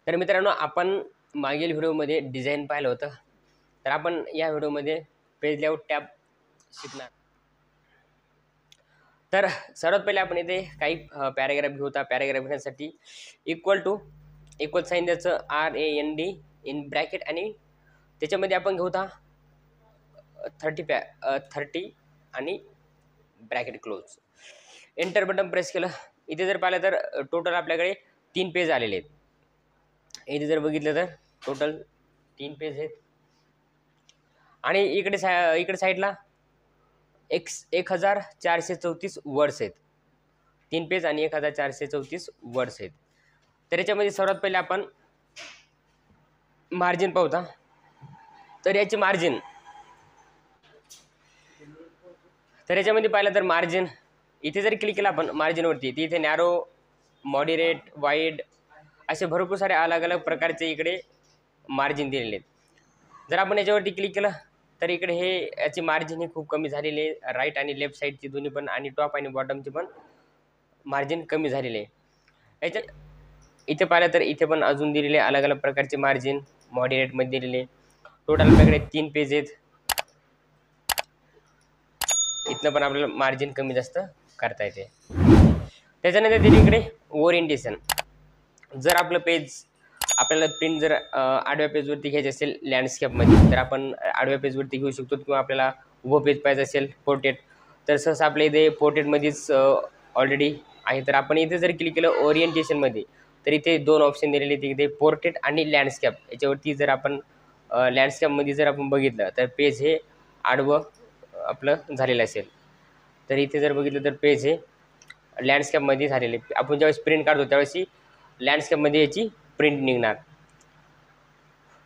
तर मित्रांनो, आपण मागील व्हिडिओमध्ये डिझाईन पाहिलं होतं. तर आपण या व्हिडिओमध्ये पेज लेआउट टॅब शिकणार. तर सर्वात पहिले आपण इथे काही पॅराग्राफ घेऊ. त्या पॅराग्राफ घेण्यासाठी इक्वल साईन द्यायचं, RAND इन ब्रॅकेट, आणि त्याच्यामध्ये आपण घेऊ 30 आणि bracket close. Enter button press केलं. इथे जर पाहिलं तर टोटल आपल्याकडे 3 पेज आलेले आहेत. इथे जर बघितलं तर टोटल 3 पेज आहेत. आणि इकडे साईडला 1434 वर्ड्स आहेत. 3 पेज आणि 1434 वर्ड्स आहेत. तर याच्यामध्ये सर्वात पहिले आपण मार्जिन पाहूया. तर याची मार्जिन, तर याच्यामध्ये पाहिलं तर मार्जिन इथे जर क्लिक केलं आपण मार्जिनवरती, ती इथे नॅरो, मॉडरेट, वाईड असे भरपूर सारे अलग अलग प्रकारचे इकडे मार्जिन दिलेले आहेत. जर आपण याच्यावरती क्लिक केलं तर इकडे हे याची मार्जिन ही खूप कमी झालेली आहे. राईट आणि लेफ्ट साईडची दोन्ही पण, आणि टॉप आणि बॉटमची पण मार्जिन कमी झालेली आहे. याच्या इथे पाहिलं तर इथे पण अजून दिलेले अलग अलग प्रकारचे मार्जिन मॉडरेटमध्ये दिलेले. टोटल आपल्याकडे 3 पेज आहेत. इथनं पण आपल्याला मार्जिन कमी जास्त करता येते. त्याच्यानंतर दिली इकडे ओरिएंटेशन. जर आपलं पेज आपल्याला प्रिंट जर आडव्या पेजवरती घ्यायचे असेल लँडस्केपमध्ये, तर आपण आडव्या पेजवरती घेऊ शकतो, किंवा आपल्याला उभं पेज पाहिजे असेल पोर्ट्रेट, तर सहसा आपल्या इथे पोर्ट्रेटमध्येच ऑलरेडी आहे. तर आपण इथे जर क्लिक केलं ओरिएंटेशनमध्ये, तर इथे 2 ऑप्शन दिलेले आहेत, इथे पोर्ट्रेट आणि लँडस्केप. याच्यावरती जर आपण लँडस्केपमध्ये जर आपण बघितलं तर पेज हे आडवं आपलं झालेलं असेल. तर इथे जर बघितलं तर पेज हे लँडस्केपमध्ये झालेले. आपण ज्यावेळेस प्रिंट काढतो त्यावेळेस लँडस्केपमध्ये याची प्रिंट निघणार.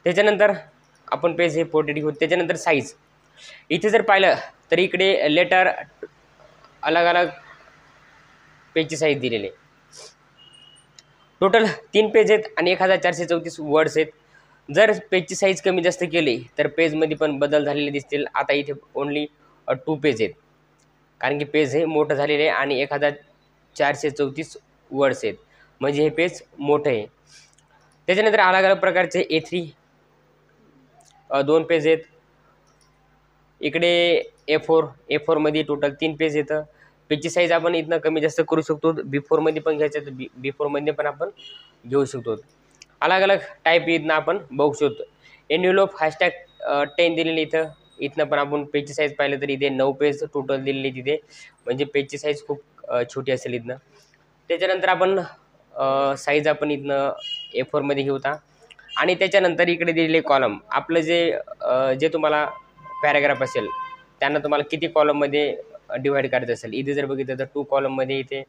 त्याच्यानंतर आपण पेज हे पोर्ट्रेट घेऊ. त्याच्यानंतर साईज, इथे जर पाहिलं तर इकडे लेटर अलग अलग पेजची साईज दिलेली. टोटल 3 पेज आहेत आणि 1434 वर्ड्स आहेत. जर पेजची साईज कमी जास्त केली तर पेजमध्ये पण बदल झालेले दिसतील. आता इथे ओन्ली 2 पेज आहेत, कारण की पेज हे मोठं झालेलं आहे आणि 1434 वर्ड्स आहेत, म्हणजे हे पेज मोठं आहे. त्याच्यानंतर अलग अलग प्रकारचे A3 2 पेज आहेत. इकडे A4मध्ये टोटल 3 पेज येतं. पेजची साईज आपण इथनं कमी जास्त करू शकतो. B4मध्ये पण घ्यायचं तर B4मध्ये पण आपण घेऊ शकतो. अलग अलग टाईप इथनं आपण बघू शकतो. एन्व्हलप #10 दिलेली इथनं पण आपण पेजची साईज पाहिलं तर इथे 9 पेज टोटल दिलेली तिथे, म्हणजे पेजची साईज खूप छोटी असेल इथनं. त्याच्यानंतर आपण साईज आपण इथनं A4मध्ये घेऊ. आणि त्याच्यानंतर इकडे दिलेले कॉलम, आपलं जे तुम्हाला पॅराग्राफ असेल त्यांना तुम्हाला किती कॉलममध्ये डिवाईड करायचं असेल, इथे जर बघितलं तर 2 कॉलममध्ये इथे,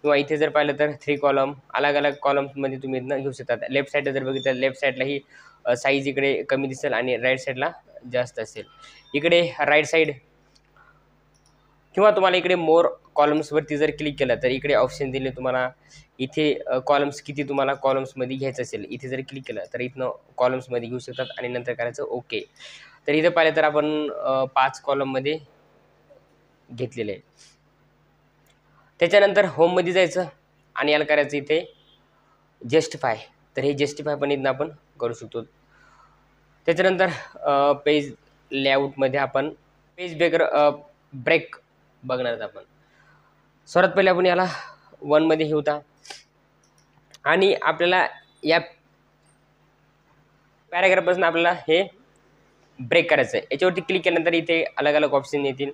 किंवा इथे जर पाहिलं तर 3 कॉलम, अलग अलग कॉलम्समध्ये तुम्ही इथनं घेऊ शकता. लेफ्ट साईडला जर बघितलं तर लेफ्ट साईडला ही साईज इकडे कमी दिसेल आणि राईट साईडला जास्त असेल. इकडे राईट साईड, किंवा तुम्हाला इकडे मोर कॉलम्सवरती जर क्लिक केलं तर इकडे ऑप्शन दिले तुम्हाला. इथे कॉलम्स किती तुम्हाला कॉलम्समध्ये घ्यायचं असेल, इथे जर क्लिक केलं तर इथनं कॉलम्समध्ये घेऊ शकतात आणि नंतर करायचं ओके. तर इथे पाहिलं तर आपण 5 कॉलममध्ये घेतलेले आहे. त्याच्यानंतर होममध्ये जायचं आणि याला करायचं इथे जस्टिफाय. तर हे जस्टिफाय पण इथनं आपण करू शकतो. त्याच्यानंतर पेज लेआउटमध्ये आपण पेज ब्रेक बघणार आहोत. आपण सर्वात पहिले आपण याला 1मध्ये घेऊ. आणि आपल्याला या पॅराग्राफपासून आपल्याला हे ब्रेक करायचं आहे. याच्यावरती क्लिक केल्यानंतर इथे अलग अलग ऑप्शन येतील,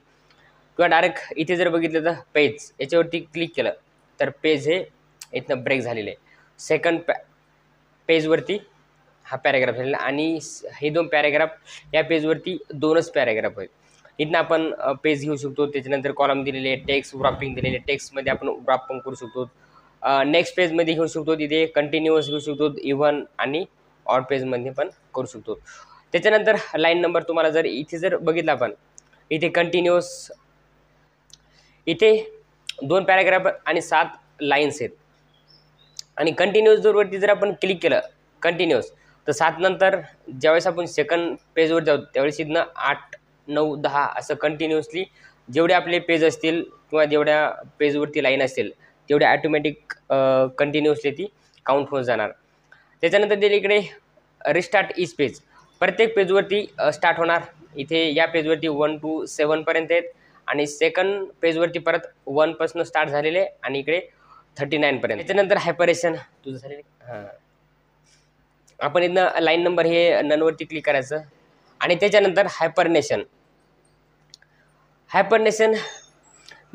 किंवा डायरेक्ट इथे जर बघितलं तर पेज याच्यावरती क्लिक केलं तर पेज हे इथनं ब्रेक झालेलं आहे. सेकंड पेजवरती हा पॅराग्राफ झालेला, आणि हे 2 पॅराग्राफ या पेजवरती 2च पॅराग्राफ आहेत. इथनं आपण पेज घेऊ शकतो. त्याच्यानंतर कॉलम दिलेले, टेक्स्ट व्रॉपिंग दिलेले, टेक्स्टमध्ये आपण व्रॉप पण करू शकतो. नेक्स्ट पेजमध्ये घेऊ शकतो, तिथे कंटिन्युअस घेऊ शकतो, इव्हन आणि ऑड पेजमध्ये पण करू शकतो. त्याच्यानंतर लाईन नंबर, तुम्हाला जर इथे जर बघितलं आपण इथे कंटिन्युअस, इथे 2 पॅराग्राफ आणि 7 लाईन्स आहेत. आणि कंटिन्युअस जर आपण क्लिक केलं कंटिन्युअस, तर 7 नंतर ज्यावेळेस आपण सेकंड पेजवर जाऊ त्यावेळेस इथनं 8, 9, 10 असं कंटिन्युअसली जेवढे आपले पेज असतील किंवा जेवढ्या पेजवरती लाईन असेल तेवढे ॲटोमॅटिक कंटिन्युअसली ती काउंट होत जाणार. त्याच्यानंतर दिले इकडे रिस्टार्ट ईच पेज, प्रत्येक पेजवरती स्टार्ट होणार. इथे या पेजवरती 1 to 7 पर्यंत आहेत आणि सेकंड पेजवरती परत 1 पासून स्टार्ट झालेले आणि इकडे 39 पर्यंत. त्याच्यानंतर हायपरेशन तुझं झालेलं. हां, आपण इथनं लाईन नंबर हे ननवरती क्लिक करायचं आणि त्याच्यानंतर हायपरनेशन. हायपरनेशन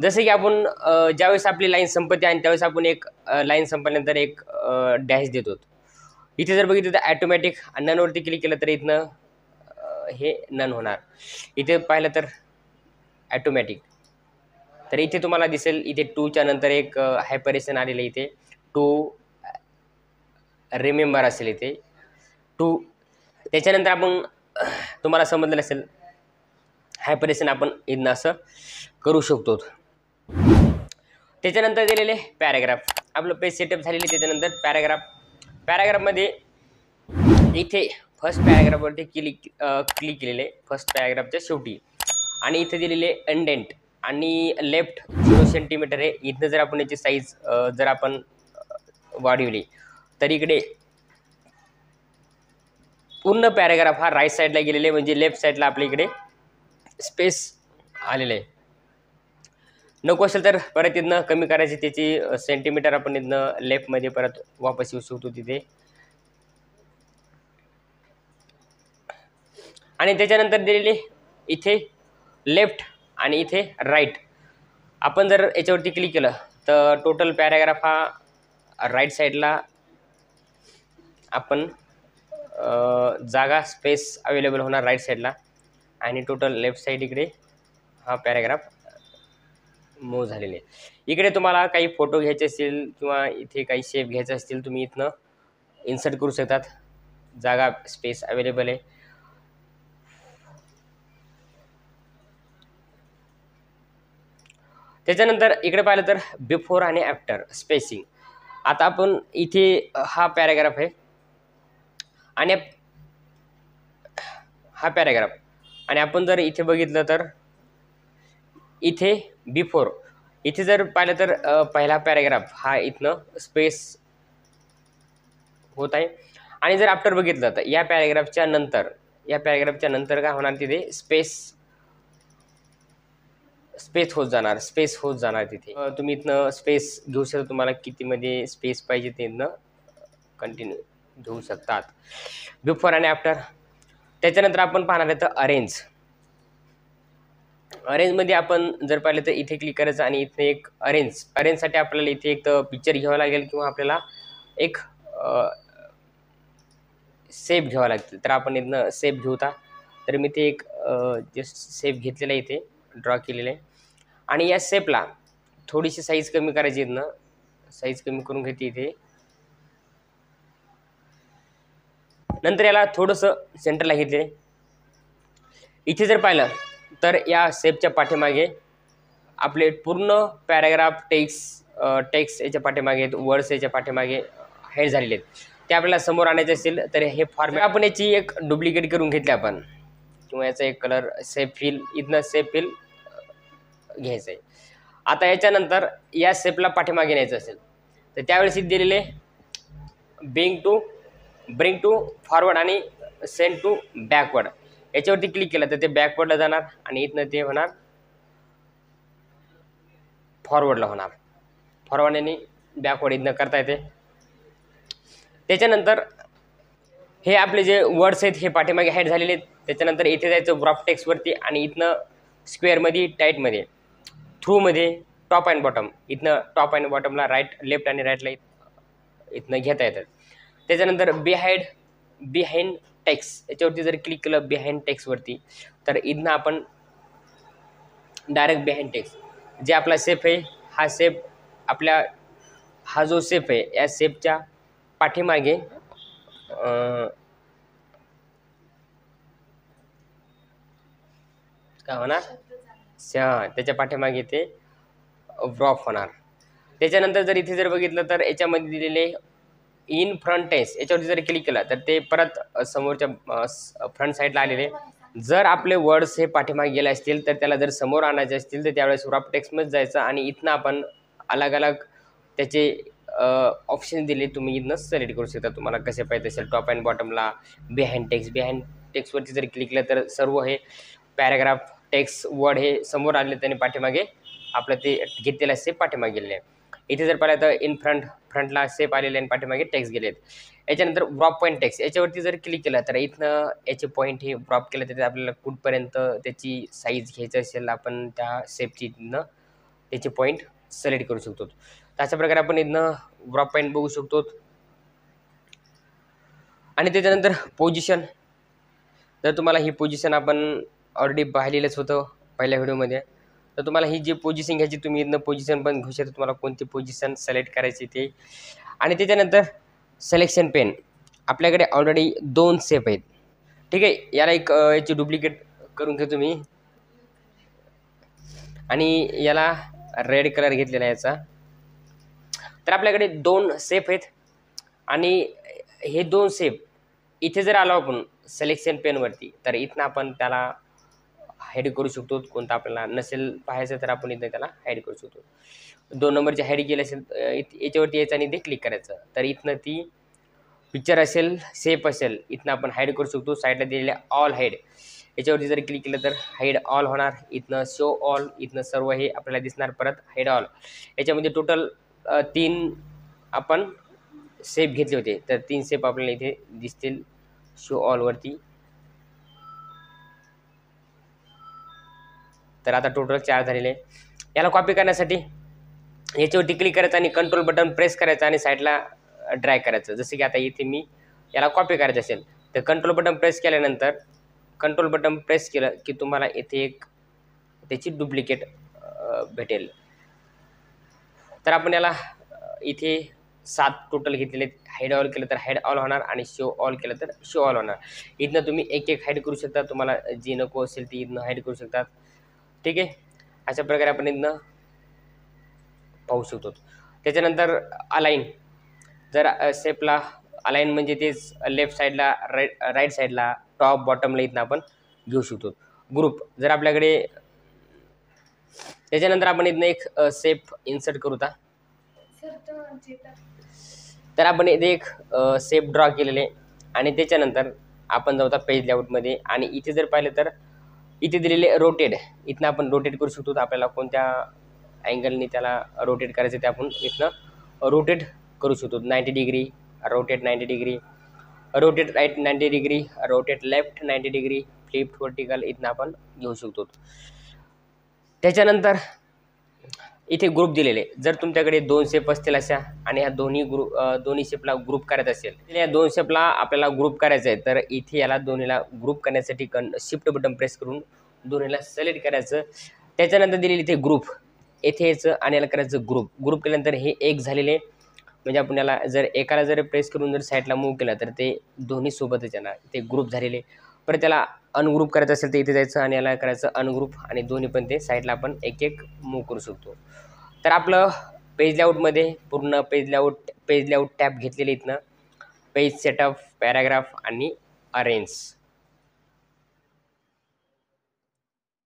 जसे की आपण ज्यावेळेस आपली लाईन संपते आणि त्यावेळेस आपण एक लाईन संपल्यानंतर एक डॅश देतो. इथे जर बघितलं तर ॲटोमॅटिक ननवरती क्लिक केलं तर इथनं हे नन होणार. इथे पाहिलं तर ॲटोमॅटिक. तर इथे तुम्हाला दिसेल इथे 2च्या नंतर एक हायपरेशन आलेलं इथे 2 रिमेंबर असेल इथे 2. त्याच्यानंतर आपण तुम्हाला समजलं असेल हायपरेशन आपण इथनं असं करू शकतो. त्याच्यानंतर दिलेले पॅराग्राफ. आपलं पेज सेटअप झालेले. त्याच्यानंतर पॅराग्राफमध्ये इथे फर्स्ट पॅराग्राफवरती क्लिक केलेले फर्स्ट पॅराग्राफच्या शेवटी आणि इथे दिलेले इंडेंट आणि लेफ्ट 0 सेंटीमीटर आहे. इथनं जर आपण याची साईज जर आपण वाढवली तर इकडे पूर्ण पॅराग्राफ हा राईट साईडला गेलेले म्हणजे लेफ्ट साईडला आपल्या इकडे स्पेस आलेलं आहे. नको असेल तर परत इथनं कमी करायची त्याची सेंटीमीटर आपण इथनं लेफ्टमध्ये परत वापस येऊ शकतो तिथे. आणि त्याच्यानंतर दिलेले इथे लेफ्ट आणि इथे राईट. आपण जर याच्यावरती क्लिक केलं तर टोटल पॅराग्राफ हा राईट साईडला आपण जागा स्पेस अवेलेबल होणार राईट साईडला आणि टोटल लेफ्ट साईड इकडे हा पॅराग्राफ मूव झालेले आहे. इकडे तुम्हाला काही फोटो घ्यायचे असतील किंवा इथे काही शेप घ्यायचे असतील तुम्ही इथनं इन्सर्ट करू शकतात. जागा स्पेस अवेलेबल आहे. त्याच्यानंतर इकडे पाहिलं तर बिफोर आणि आफ्टर स्पेसिंग. आता आपण इथे हा पॅराग्राफ आहे आणि हा पॅराग्राफ आणि आपण जर इथे बघितलं तर इथे बिफोर इथे जर पाहिलं तर पहिला पॅराग्राफ हा इथनं स्पेस होत आहे आणि जर आफ्टर बघितलं तर या पॅराग्राफच्या नंतर काय होणार तिथे स्पेस होत जाणार तिथे. तुम्ही इथनं स्पेस घेऊ शकता. तुम्हाला कितीमध्ये स्पेस पाहिजे ते इथनं कंटिन्यू घेऊ शकतात. बिफोर आणि आफ्टर. त्याच्यानंतर आपण पाहणार आहे तर अरेंजमध्ये आपण जर पाहिलं तर इथे क्लिक करायचं आणि इथे एक अरेंजसाठी आपल्याला इथे एक पिक्चर घ्यावं लागेल किंवा आपल्याला एक सेप घ्यावा लागतील. तर आपण इथनं सेप घेऊता. तर मी ते एक जस्ट सेप घेतलेला आहे इथे ड्रॉ केलेलं आहे आणि या सेपला थोडीशी साईज कमी करायची. इथनं साईज कमी करून घेते इथे. नंतर याला थोडंसं सेंटरला घेतले. इथे जर पाहिलं तर या सेपच्या पाठीमागे आपले पूर्ण पॅराग्राफ टेक्स्ट याच्या पाठीमागे आहेत, वर्ड्स याच्या पाठीमागे हेड झालेले आहेत. ते आपल्याला समोर आणायचे असेल तर हे फॉर्मॅट आपण याची एक डुप्लिकेट करून घेतली आपण किंवा याचा एक कलर सेप फिल घ्यायचं आहे. आता याच्यानंतर या सेपला पाठीमागे न्यायचं असेल तर त्यावेळेस इथे दिलेले ब्रिंग टू फॉरवर्ड आणि सेंड टू बॅकवर्ड याच्यावरती क्लिक केलं तर ते बॅकवर्डला जाणार आणि इथनं ते होणार फॉरवर्डला होणार. फॉरवर्ड आणि बॅकवर्ड इथनं करता येते. त्याच्यानंतर हे आपले जे वर्ड्स आहेत हे पाठीमागे हाईड झालेले आहेत. त्याच्यानंतर इथे जायचं ड्रॉप टेक्स्टवरती आणि इथनं स्क्वेअरमध्ये टाईटमध्ये थ्रूमध्ये टॉप अँड बॉटम इथनं टॉप अँड बॉटमला लेफ्ट आणि राईटला इथनं घेता येतात. त्याच्यानंतर बिहाइंड टेक्स्ट याच्यावरती जर क्लिक केलं बिहाइंड टेक्स्टवरती तर इथनं आपण डायरेक्ट बिहाइंड टेक्स्ट जे आपला सेफ आहे हा जो सेफ आहे या सेफच्या पाठीमागे काय होणार त्याच्या पाठीमागे ते ड्रॉप होणार. त्याच्यानंतर जर इथे जर बघितलं तर याच्यामध्ये दिलेले इन फ्रंट टेक्स्ट याच्यावरती जर क्लिक केलं तर ते परत समोरच्या फ्रंट साईडला आलेले. जर आपले वर्ड्स हे पाठीमागे गेले असतील तर त्याला जर समोर आणायचे असतील तर त्यावेळेस रॉप टेक्स्टमध्ये जायचं आणि इथनं आपण अलग अलग त्याचे ऑप्शन दिले, तुम्ही इथनं सिलेक्ट करू शकता तुम्हाला कसे पाहिजे असेल. टॉप अँड बॉटमला बिहाइंड टेक्स्टवरती जर क्लिक केलं तर सर्व हे पॅराग्राफ टेक्स्ट वर्ड हे समोर आले, त्याने पाठीमागे आपलं ते घेतलेलं सेप पाठीमागे गेलेले आहे. इथे जर पाहिलं तर इन फ्रंटला सेप आलेले आणि पाठीमागे टेक्स्ट गेलेत. याच्यानंतर ड्रॉप पॉईंट टेक्स्ट याच्यावरती जर क्लिक केलं तर इथनं याचे पॉईंट हे ड्रॉप केलं तर आपल्याला कुठपर्यंत त्याची साईज घ्यायची असेल आपण त्या सेपची इथनं त्याचे पॉईंट सिलेक्ट करू शकतो. तर अशा प्रकारे आपण इथनं ड्रॉप पॉईंट बघू शकतो. आणि त्याच्यानंतर पोझिशन, जर तुम्हाला ही पोझिशन आपण ऑलरेडी पाहिलेलंच होतं पहिल्या व्हिडिओमध्ये, तर तुम्हाला ही जी पोझिशन घ्यायची तुम्ही इथनं पोझिशन पण घेऊ शकता, तुम्हाला कोणती पोझिशन सिलेक्ट करायची ते. आणि त्याच्यानंतर सिलेक्शन पेन, आपल्याकडे ऑलरेडी 2 सेप आहेत. ठीक आहे, याला एक याची डुप्लिकेट करून घ्या तुम्ही आणि याला रेड कलर घेतलेला आहे याचा. तर आपल्याकडे 2 सेप आहेत आणि हे 2 सेप इथे जर आलो आपण सिलेक्शन पेनवरती तर इथनं आपण त्याला हाईड करू शकतो. कोणता आपल्याला नसेल पाहायचं तर आपण इथं त्याला हाईड करू शकतो. 2 नंबरची हाईड केली असेल याच्यावरती यायचं आणि इथे क्लिक करायचं, तर इथनं ती पिक्चर असेल सेप असेल इथनं आपण हाईड करू शकतो. साईडला दिलेल्या ऑल हाईड याच्यावरती जर क्लिक केलं तर हाईड ऑल होणार. इथनं शो ऑल, इथनं सर्व हे आपल्याला दिसणार. परत हाईड ऑल, याच्यामध्ये टोटल 3 आपण सेप घेतले होते, तर 3 सेप आपल्याला इथे दिसतील शो ऑलवरती. तर आता टोटल 4 झालेले. याला कॉपी करण्यासाठी याच्यावरती क्लिक करायचं आणि कंट्रोल बटन प्रेस करायचं आणि साईडला ड्रॅग करायचं. जसं की आता इथे मी याला कॉपी करायचं असेल तर कंट्रोल बटन प्रेस केल्यानंतर कंट्रोल बटन प्रेस केलं की तुम्हाला इथे एक त्याची डुप्लिकेट भेटेल. तर आपण याला इथे 7 टोटल घेतलेले. हाईड ऑल केलं तर हाईड ऑल होणार आणि शो ऑल केलं तर शो ऑल होणार. इथनं तुम्ही एक हाईड करू शकता, तुम्हाला जी नको असेल ती इथनं हाईड करू शकतात. ठीक आहे, अशा प्रकारे आपण इथनं पाहू शकतो. त्याच्यानंतर अलाइन, जर सेपला अलाइन म्हणजे तेच लेफ्ट साईडला राईट साईडला टॉप बॉटमला इथनं आपण घेऊ शकतो. ग्रुप, जर आपल्याकडे त्याच्यानंतर आपण इथनं एक सेप इन्सर्ट करू. तर आपण इथे एक सेप ड्रॉ केलेले आणि त्याच्यानंतर आपण जाऊ पेज लेआउटमध्ये आणि इथे जर पाहिलं तर इथे दिलेले रोटेट, इथनं आपण रोटेट करू शकतो. आपल्याला कोणत्या अँगलने त्याला रोटेट करायचं ते आपण इथनं रोटेट करू शकतो. 90 degree rotate, 90 degree rotate, right 90 degree rotate, left 90 degree, flip vertical इथनं आपण घेऊ शकतो. त्याच्यानंतर इथे ग्रुप दिलेले, जर तुमच्याकडे 2 शेप असतील अशा आणि ह्या दोन्ही शेपला ग्रुप करायचं असेल, या 2 शेपला आपल्याला ग्रुप करायचं आहे, तर इथे याला दोन्हीला ग्रुप करण्यासाठी शिफ्ट बटन प्रेस करून दोन्हीला सिलेक्ट करायचं. त्याच्यानंतर दिलेली इथे ग्रुप, येथे यायचं आणि याला करायचं ग्रुप केल्यानंतर हे एक झालेले, म्हणजे आपण याला जर एकाला जर प्रेस करून जर साईडला मूव्ह केलं तर ते दोन्ही सोबतच येणार, ते ग्रुप झालेले. परत त्याला अनग्रुप करायचं असेल तर इथे जायचं आणि याला करायचं अनग्रुप आणि दोन्ही पण ते साईडला आपण एक मूव्ह करू शकतो. तर आपलं पेज लेआउटमध्ये पूर्ण पेज लेआउट टॅब घेतलेले इथनं पेज सेटअप, पॅराग्राफ आणि अरेंज.